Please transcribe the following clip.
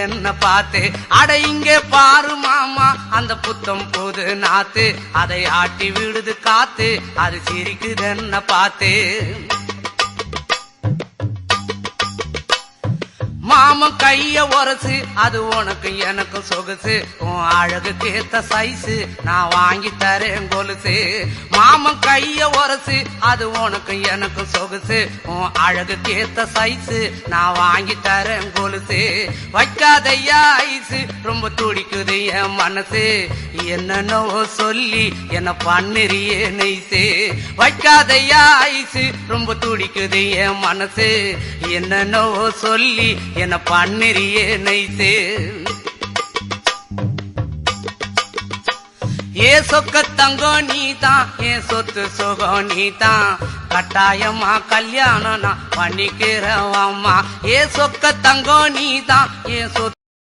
என்ன பார்த்து. அட இங்கே பாரு மாமா அந்த புத்தம் புது நாத்து, அதை ஆட்டி விடுது காத்து, அது சிரிக்குது என்ன பார்த்து. மாமன் கைய உரசு அது உனக்கு எனக்கு சொகுசு, உன் அழகுக்கு ஏத்த சைஸு நான் வாங்கி தரேன் கொலுசு. மாமன் கைய உரசு அது உனக்கு எனக்கு சொகுசு, உன் அழகுக்கு ஏத்த சைஸு நான் வாங்கி தரேன் கொலுசு. வைக்காதையா ஐசு ரொம்ப துடிக்குது என் மனசு, என்னன்னோ சொல்லி என்ன பண்ணுறியே நெய்சு. வைக்காதையா ஐசு ரொம்ப துடிக்குது என் மனசு, என்னன்னோ சொல்லி என்ன பண்ணுறியே நைசு. ஏ சொக்க தங்கம் நீதான், ஏன் சொத்து சுகம் நீதான், கட்டாயமா கல்யாணம் நான் பண்ணிக்கிறவம்மா. ஏ சொக்க தங்கம் நீதான், ஏன் சொத்து